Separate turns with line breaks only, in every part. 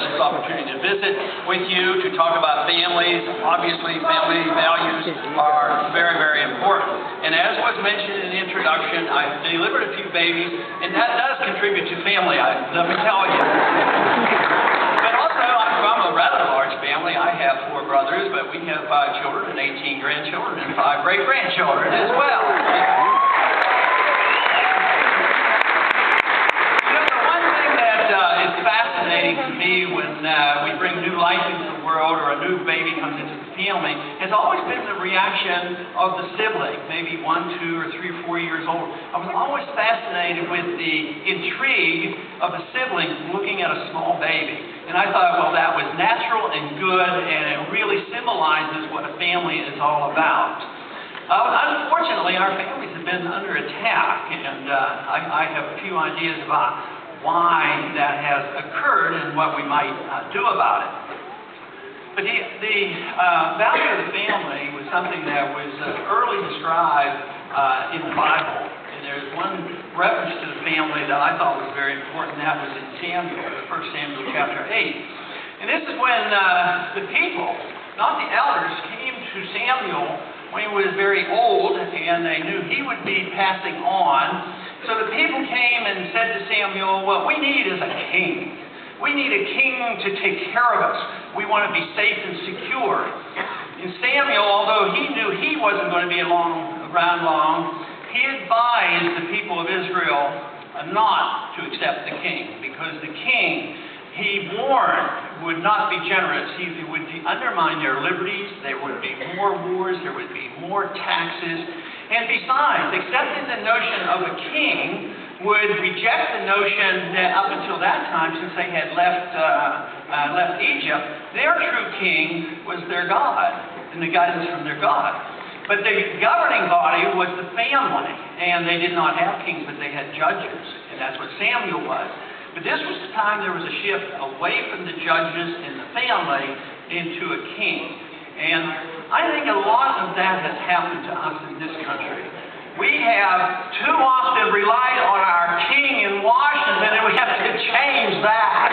this opportunity to visit with you, to talk about families. Obviously, family values are very, very important. And as was mentioned in the introduction, I delivered a few babies, and that does contribute to family, let me tell you. But also, I'm from a rather large family. I have 4 brothers, but we have 5 children and 18 grandchildren and 5 great-grandchildren as well. Fascinating to me when we bring new life into the world or a new baby comes into the family has always been the reaction of the sibling, maybe 1, 2, or 3 or 4 years old. I was always fascinated with the intrigue of the sibling looking at a small baby. And I thought, well, that was natural and good, and it really symbolizes what a family is all about. Unfortunately, our families have been under attack, and I have a few ideas about why that has occurred and what we might do about it. But the value of the family was something that was early described in the Bible. And there's one reference to the family that I thought was very important, and that was in Samuel, 1 Samuel chapter 8. And this is when the people, not the elders, came to Samuel when he was very old, and they knew he would be passing on. So the people came and said to Samuel, what we need is a king. We need a king to take care of us. We want to be safe and secure. And Samuel, although he knew he wasn't going to be around long, he advised the people of Israel not to accept the king, because the king, he warned, would not be generous. He would undermine their liberties. There would be more wars. There would be more taxes. And besides, accepting the notion of a king would reject the notion that up until that time, since they had left Egypt, their true king was their God and the guidance from their God. But the governing body was the family, and they did not have kings, but they had judges, and that's what Samuel was. But this was the time there was a shift away from the judges and the family into a king. And I think a lot of that has happened to us in this country. We have too often relied on our king in Washington, and we have to change that.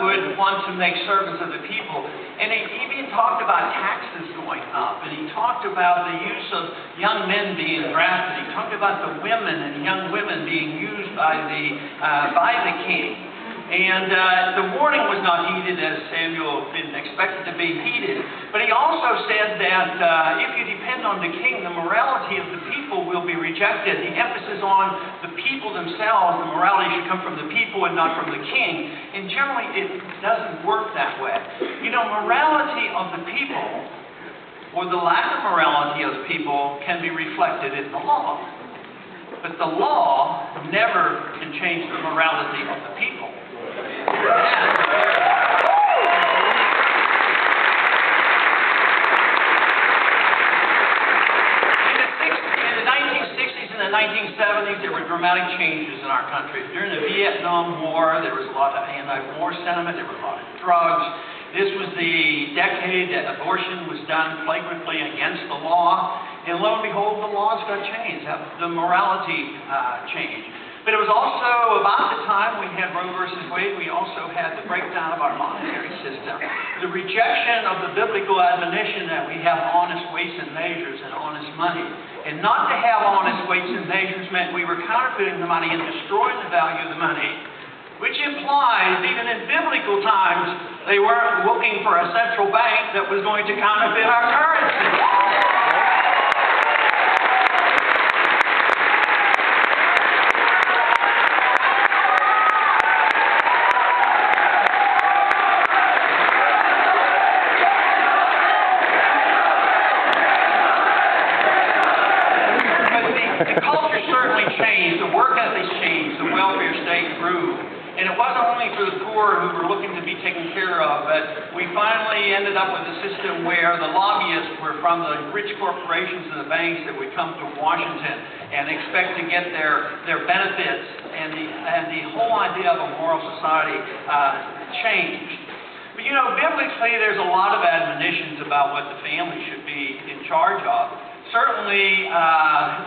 Would want to make servants of the people. And he even talked about taxes going up, and he talked about the use of young men being drafted. He talked about the women and young women being used by the king. And the warning was not heeded, as Samuel didn't expect it to be heeded. But he also said that if you depend on the king, the morality of the people will be rejected. The emphasis on the people themselves, the morality should come from the people and not from the king. And generally, it doesn't work that way. You know, morality of the people, or the lack of morality of the people, can be reflected in the law. But the law never can change the morality of the people. In the 1960s and the 1970s, there were dramatic changes in our country. During the Vietnam War, there was a lot of anti-war sentiment. There was a lot of drugs. This was the decade that abortion was done flagrantly against the law. And lo and behold, the laws got changed. The morality changed. But it was also about the time we had Roe versus Wade, we also had the breakdown of our monetary system. The rejection of the biblical admonition that we have honest weights and measures and honest money. And not to have honest weights and measures meant we were counterfeiting the money and destroying the value of the money. Which implies, even in biblical times, they weren't looking for a central bank that was going to counterfeit our currency. The culture certainly changed, the work ethics changed, the welfare state grew. And it wasn't only for the poor who were looking to be taken care of, but we finally ended up with a system where the lobbyists were from the rich corporations and the banks that would come to Washington and expect to get their benefits, and the whole idea of a moral society changed. But you know, biblically, there's a lot of admonitions about what the family should be in charge of. Certainly,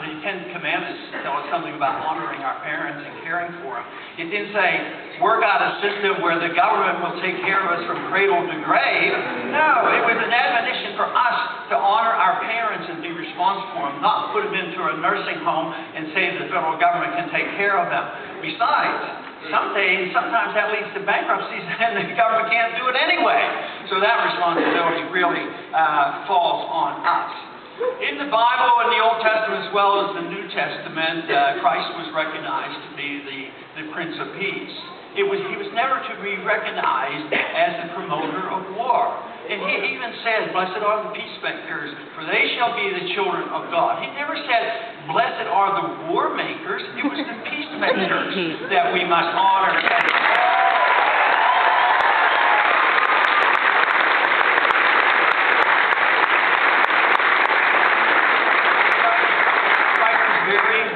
the Ten Commandments tell us something about honoring our parents and caring for them. It didn't say, work out a system where the government will take care of us from cradle to grave. No, it was an admonition for us to honor our parents and be responsible for them, not put them into a nursing home and say the federal government can take care of them. Besides, sometimes that leads to bankruptcies and the government can't do it anyway. So that responsibility really falls on us. In the Bible, in the Old Testament as well as the New Testament, Christ was recognized to be the Prince of Peace. He was never to be recognized as the promoter of war. And he even said, blessed are the peacemakers, for they shall be the children of God. He never said, blessed are the war makers. It was the peacemakers that we must honor.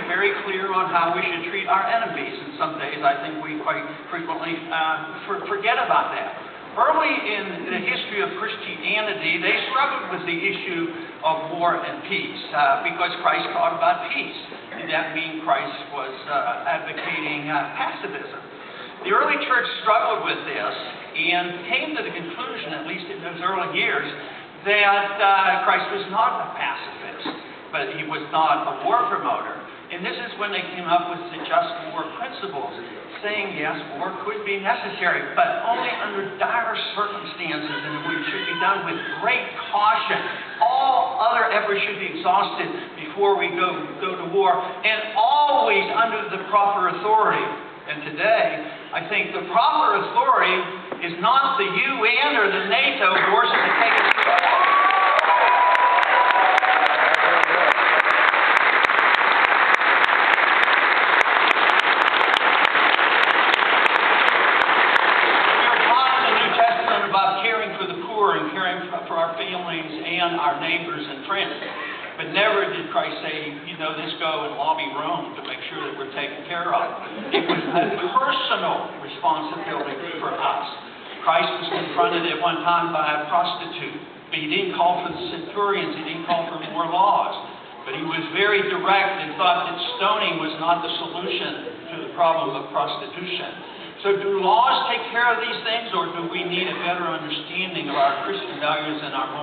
Very clear on how we should treat our enemies, and some days I think we quite frequently forget about that. Early in the history of Christianity, they struggled with the issue of war and peace because Christ taught about peace. Did that mean Christ was advocating pacifism? The early church struggled with this and came to the conclusion, at least in those early years, that Christ was not a pacifist, but he was not a war promoter. And this is when they came up with the just war principles, saying, yes, war could be necessary, but only under dire circumstances, and it should be done with great caution. All other efforts should be exhausted before we go to war, and always under the proper authority. And today, I think the proper authority is not the UN or the NATO forces to take us to war. For our families and our neighbors and friends. But never did Christ say, this go and lobby Rome to make sure that we're taken care of. It was a personal responsibility for us. Christ was confronted at one time by a prostitute, but he didn't call for the centurions, he didn't call for more laws. But he was very direct and thought that stoning was not the solution to the problem of prostitution. So do laws take care of these things, or do we need a better understanding of our Christian values and our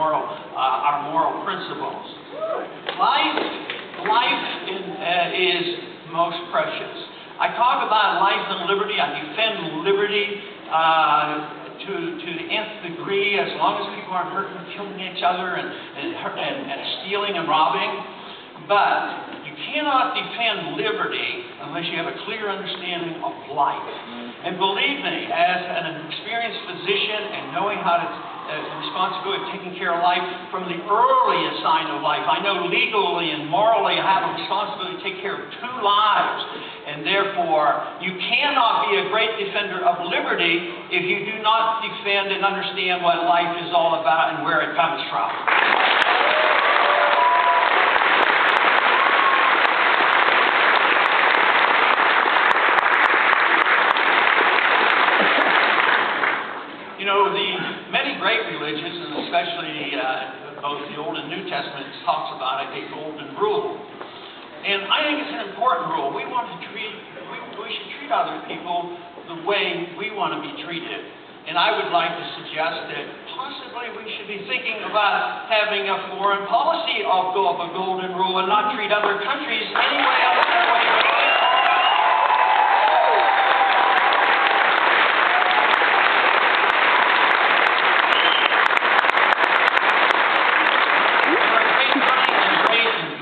moral principles? Life is most precious. I talk about life and liberty. I defend liberty to the nth degree, as long as people aren't hurting and killing each other and stealing and robbing. But you cannot defend liberty unless you have a clear understanding of life. And believe me, as an experienced physician and knowing how to the responsibility of taking care of life from the earliest sign of life, I know legally and morally I have a responsibility to take care of 2 lives. And therefore, you cannot be a great defender of liberty if you do not defend and understand what life is all about and where it comes from. The many great religions, and especially both the Old and New Testaments, talks about a golden rule. And I think it's an important rule. We should treat other people the way we want to be treated. And I would like to suggest that possibly we should be thinking about having a foreign policy of a golden rule and not treat other countries any way else than the way we do.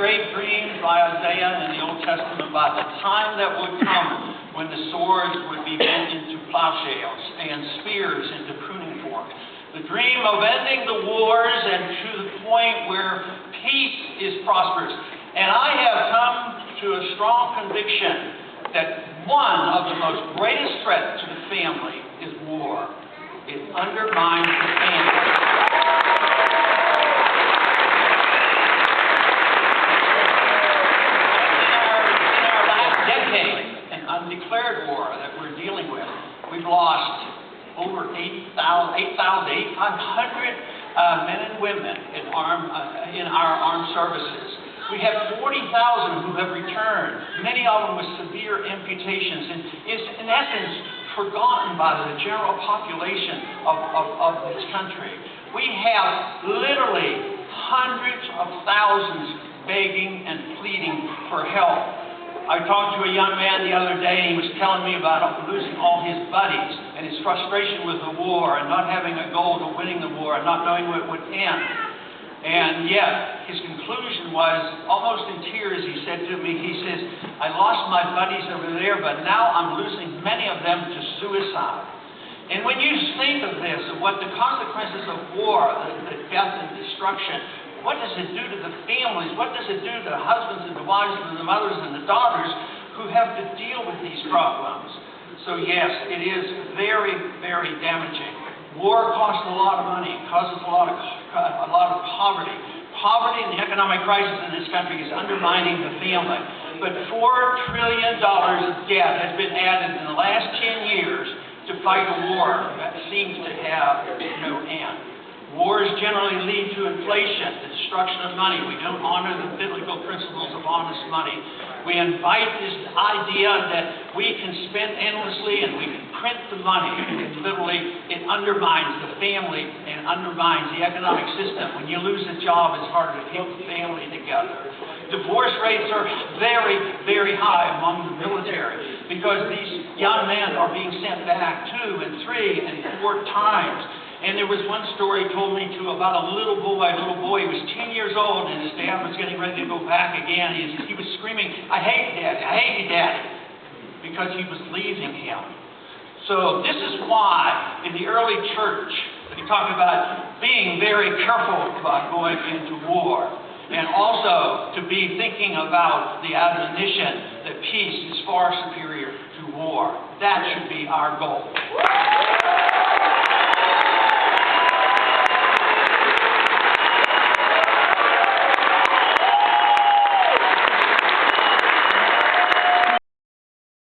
Great dreams by Isaiah in the Old Testament about the time that would come when the swords would be bent into plowshares and spears into pruning forks. The dream of ending the wars and to the point where peace is prosperous. And I have come to a strong conviction that one of the most greatest threats to the family is war. It undermines the family. Undeclared war that we're dealing with. We've lost over 8,500 men and women in our armed services. We have 40,000 who have returned, many of them with severe amputations, and is in essence forgotten by the general population of this country. We have literally hundreds of thousands begging and pleading for help. I talked to a young man the other day, and he was telling me about losing all his buddies and his frustration with the war and not having a goal to winning the war and not knowing what it would end. And yet, his conclusion was, almost in tears, he said to me, he says, I lost my buddies over there, but now I'm losing many of them to suicide. And when you think of this, of what the consequences of war, the death and destruction, what does it do to the families? What does it do to the husbands and the wives and the mothers and the daughters who have to deal with these problems? So yes, it is very, very damaging. War costs a lot of money, causes a lot of poverty. Poverty and the economic crisis in this country is undermining the family. But $4 trillion of debt has been added in the last 10 years to fight a war that seems to have no end. Wars generally lead to inflation, the destruction of money. We don't honor the biblical principles of honest money. We invite this idea that we can spend endlessly and we can print the money. It undermines the family and undermines the economic system. When you lose a job, it's harder to keep the family together. Divorce rates are very, very high among the military because these young men are being sent back 2 and 3 and 4 times. And there was one story told me to about a little boy. He was 10 years old, and his dad was getting ready to go back again. He was screaming, I hate you, Daddy, I hate you, Daddy, because he was leaving him. So this is why in the early church, we talk about being very careful about going into war, and also to be thinking about the admonition that peace is far superior to war. That should be our goal.